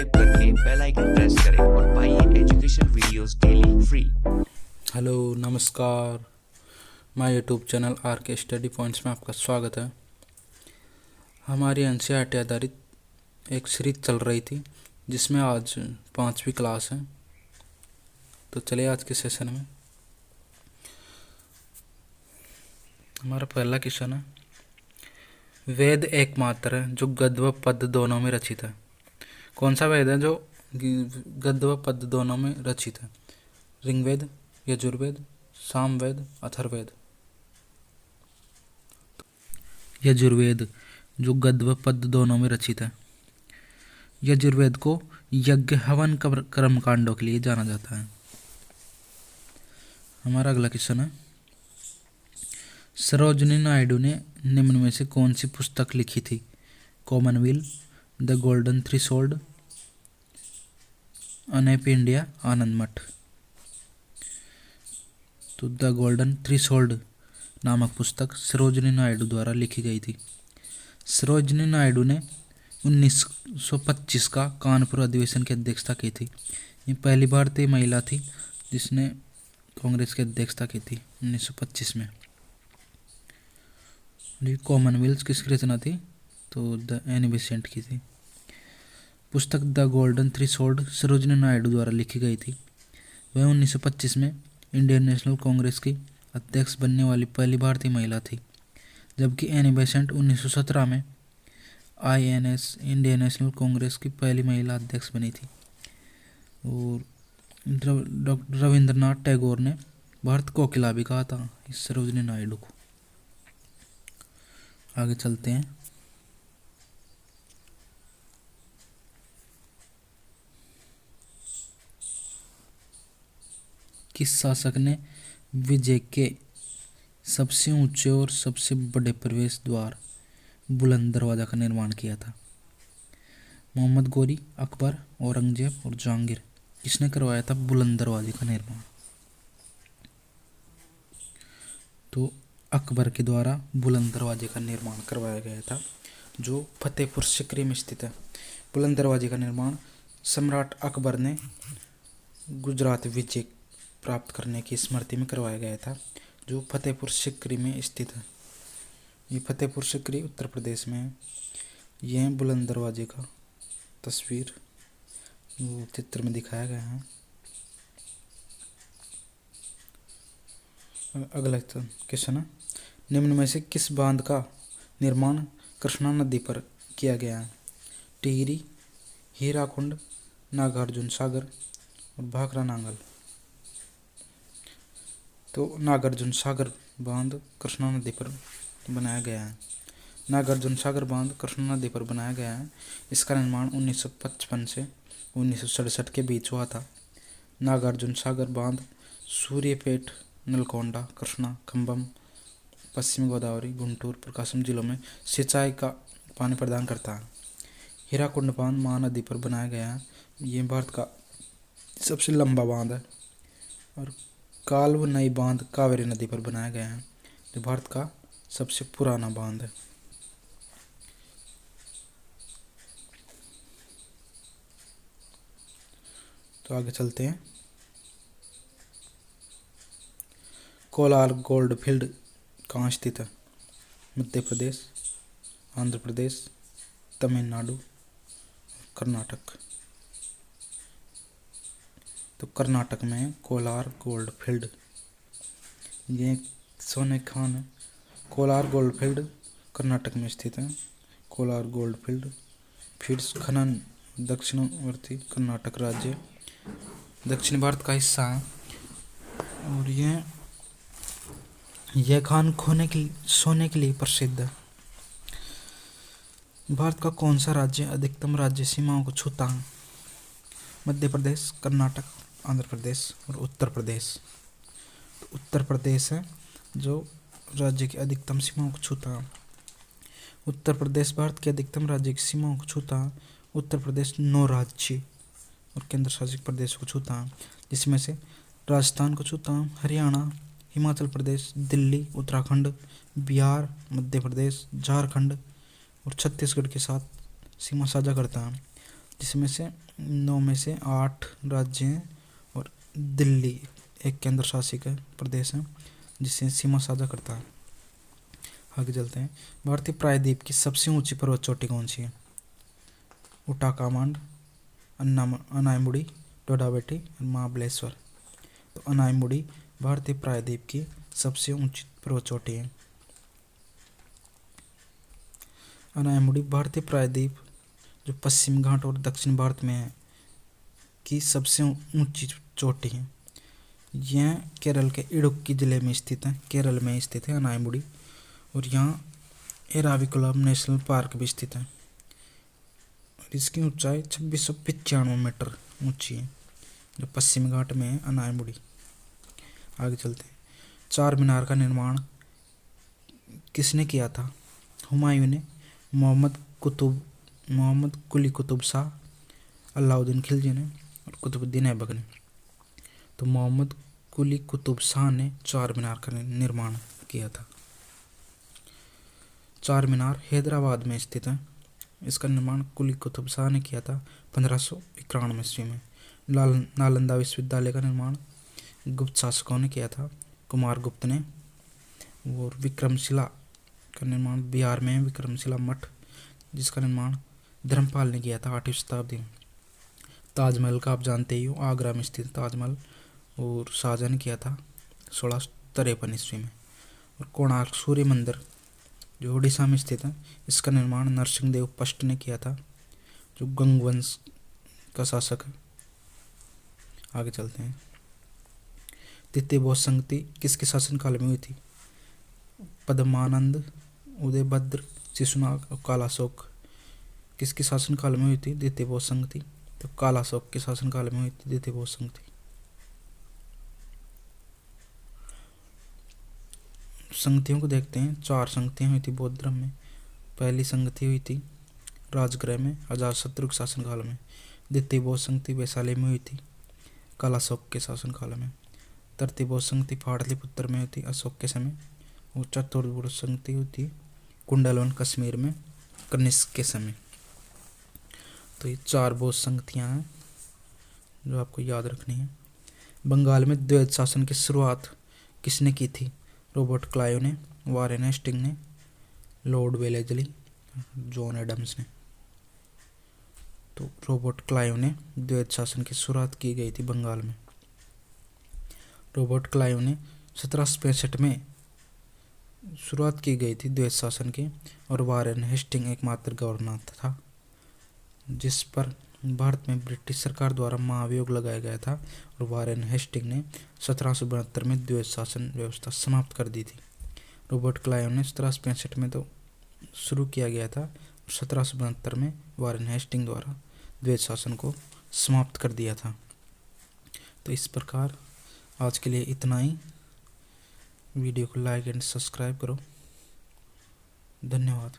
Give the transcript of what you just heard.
Subscribe करके bell icon press करें और पाइए education videos daily free. Hello नमस्कार, माय यूट्यूब चैनल आर के स्टडी पॉइंट्स में आपका स्वागत है। हमारी एनसीईआरटी आधारित एक सीरीज चल रही थी जिसमें आज 5वीं क्लास है। तो चलिए आज के सेशन में हमारा पहला क्वेश्चन है, वेद एकमात्र है जो गद्य व पद्य दोनों में रचित है। कौन सा वेद है जो गद्य व पद्य दोनों में रचित है? ऋग्वेद, यजुर्वेद, सामवेद, अथर्ववेद। यजुर्वेद जो गद्य व पद्य दोनों में रचित है। यजुर्वेद को यज्ञ हवन कर्मकांडों के लिए जाना जाता है। हमारा अगला क्वेश्चन है, सरोजिनी नायडू ने निम्न में से कौन सी पुस्तक लिखी थी? Commonwealth, the golden threshold, unhappy India, Anand Math. तो द गोल्डन थ्रेशोल्ड नामक पुस्तक सरोजिनी नायडू द्वारा लिखी गई थी। सरोजिनी नायडू ने 1925 का कानपुर अधिवेशन की अध्यक्षता की थी। ये पहली भारतीय महिला थी जिसने कांग्रेस की अध्यक्षता की थी 1925 में। कॉमनवेल्थ किसकी रचना थी? तो द एनी बेसेंट की थी। पुस्तक the golden threshold Sarojini Naidu द्वारा लिखी गई थी। वह 1925 में इंडियन नेशनल कांग्रेस की अध्यक्ष बनने वाली पहली भारतीय महिला थी, जबकि एनी बेसेंट 1917 में INS इंडियन नेशनल कांग्रेस की पहली महिला अध्यक्ष बनी थी। और डॉक्टर रविंद्रनाथ टैगोर ने भारत कोकिला भी कहा था इस सरोजिनी नायडू को। आगे चलते हैं। किस शासक ने विजय के सबसे ऊंचे और सबसे बड़े प्रवेश द्वार बुलंद दरवाजा का निर्माण किया था? मोहम्मद गोरी, अकबर, औरंगजेब और जहांगीर। किसने करवाया था बुलंद दरवाजे का निर्माण? तो अकबर के द्वारा बुलंद दरवाजे का निर्माण करवाया गया था, जो फतेहपुर सीकरी में स्थित है। बुलंद दरवाजे का निर्माण सम्राट अकबर ने गुजरात विजय प्राप्त करने की स्मृति में करवाया गया था, जो फतेहपुर सीकरी में स्थित है। ये फतेहपुर सीकरी उत्तर प्रदेश में है। यह बुलंद दरवाजे का तस्वीर वो चित्र में दिखाया गया है। अगला क्वेश्चन है, निम्न में से किस बांध का निर्माण कृष्णा नदी पर किया गया है? टिहरी, हीराकुंड, नागार्जुन सागर और भाखड़ा नांगल। तो नागार्जुन सागर बांध कृष्णा नदी पर बनाया गया है। नागार्जुन सागर बांध कृष्णा नदी पर बनाया गया है। इसका निर्माण 1955 से 1967 के बीच हुआ था। नागार्जुन सागर बांध सूर्यपेट, नलकोंडा, कृष्णा, खम्बम, पश्चिमी गोदावरी, गुंटूर, प्रकाशम जिलों में सिंचाई का पानी प्रदान करता है। हीराकुंड बांध महानदी पर बनाया गया है। ये भारत का सबसे लंबा बांध है। और काल्व नई बांध कावेरी नदी पर बनाया गया है, जो भारत का सबसे पुराना बांध है। तो आगे चलते हैं। कोलार गोल्ड फील्ड कहाँ स्थित है? मध्य प्रदेश, आंध्र प्रदेश, तमिलनाडु, कर्नाटक। तो कर्नाटक में कोलार गोल्ड फील्ड, ये सोने खान है। कोलार गोल्ड फील्ड कर्नाटक में स्थित है। कोलार गोल्ड फील्ड फीड्स खनन दक्षिणवर्ती कर्नाटक राज्य दक्षिण भारत का हिस्सा है। और यह खान सोने के लिए प्रसिद्ध है। भारत का कौन सा राज्य अधिकतम राज्य सीमाओं को छूता है? मध्य प्रदेश, कर्नाटक, आंध्र प्रदेश और उत्तर प्रदेश। तो उत्तर प्रदेश है जो राज्य की अधिकतम सीमाओं को छूता है। उत्तर प्रदेश भारत की अधिकतम राज्य की सीमाओं को छूता है। उत्तर प्रदेश 9 राज्य और केंद्र शासित प्रदेशों को छूता है, जिसमें से राजस्थान को छूता है, हरियाणा, हिमाचल प्रदेश, दिल्ली, उत्तराखंड, बिहार, मध्य प्रदेश, झारखंड और छत्तीसगढ़ के साथ सीमा साझा करता है। जिसमें से 9 में से 8 राज्य हैं और दिल्ली एक केंद्र शासित प्रदेश है जिससे सीमा साझा करता है। आगे चलते हैं। भारतीय प्रायद्वीप की सबसे ऊंची पर्वत चोटी कौन सी है? उटाकामांड, अनायमुड़ी, डोडाबेटी और महाबलेश्वर। तो अनायमुड़ी भारतीय प्रायद्वीप की सबसे ऊंची पर्वत चोटी है। अनायमुड़ी भारतीय प्रायद्वीप जो पश्चिम घाट और दक्षिण भारत में है की सबसे ऊंची चोटी है। यह केरल के इडुक्की जिले में स्थित है, केरल में स्थित है अनायमुड़ी। और यहाँ एराविकुलम नेशनल पार्क भी स्थित है। और इसकी ऊंचाई 2695 मीटर ऊंची है जो पश्चिमी घाट में है अनायमुड़ी। आगे चलते हैं। चार मीनार का निर्माण किसने किया था? हुमायूं ने, मोहम्मद कुली कुतुब शाह, अलाउद्दीन खिलजी ने और कुतुबुद्दीन ऐबक ने। तो मोहम्मद कुली कुतुब शाह ने चार मीनार का निर्माण किया था। चार मीनार हैदराबाद में स्थित है। इसका निर्माण कुली कुतुब शाह ने किया था 1591 ईस्वी में। नालंदा विश्वविद्यालय का निर्माण गुप्त शासकों ने किया था, कुमार गुप्त ने। और विक्रमशिला का निर्माण बिहार में विक्रमशिला मठ, जिसका निर्माण धर्मपाल ने किया था 8वीं शताब्दी में। ताजमहल का आप जानते ही हो, आगरा में स्थित ताजमहल, और शाहजहां ने किया था 1653 ईस्वी में। और कोणार्क सूर्य मंदिर जो उड़ीसा में स्थित है, इसका निर्माण नरसिंहदेव फर्स्ट ने किया था जो गंग वंश का शासक है। आगे चलते हैं। द्वितीय बौद्ध संगति किसके शासनकाल में हुई थी? पद्मानंद, उदयभद्र, शिशुनाग और कालाशोक किसके शासनकाल में हुई थी द्वितीय बौद्ध संगति? तो कालाशोक के शासनकाल में हुई थी द्वितीय बौद्ध संगति। संगतियों को देखते हैं। 4 संगतियां हुई थी बौद्ध धर्म में। पहली संगति हुई थी राजगृह में अजातशत्रु के शासनकाल में। द्वितीय बौद्ध संगति वैशाली में हुई थी कालाशोक के शासनकाल में। तृतीय बौद्ध संगति पाटलिपुत्र में हुई थी अशोक के समय। और चतुर्थ बौद्ध संगति हुई थी कुंडलवन कश्मीर में कनिष्क के समय। तो ये 4 बौद्ध संगतियां हैं जो आपको याद रखनी है। बंगाल में द्वैत शासन की शुरुआत किसने की थी? रॉबर्ट क्लाइव ने, वारेन हेस्टिंग ने, लॉर्ड वेलेस्ली, जॉन एडम्स ने। तो रॉबर्ट क्लाइव ने द्वैत शासन की शुरुआत की गई थी बंगाल में। रॉबर्ट क्लाइव ने 1765 में शुरुआत की गई थी द्वैत शासन की। और वारेन हेस्टिंग एकमात्र गवर्नर था जिस पर भारत में ब्रिटिश सरकार द्वारा महाभियोग लगाया गया था। और वारेन हेस्टिंग ने 1772 में द्वैत शासन व्यवस्था समाप्त कर दी थी। रॉबर्ट क्लाइव ने 1765 में तो शुरू किया गया था, 1772 में वारेन हेस्टिंग द्वारा द्वैत शासन को समाप्त कर दिया था। तो इस प्रकार आज के लिए इतना ही। वीडियो को लाइक एंड सब्सक्राइब करो। धन्यवाद।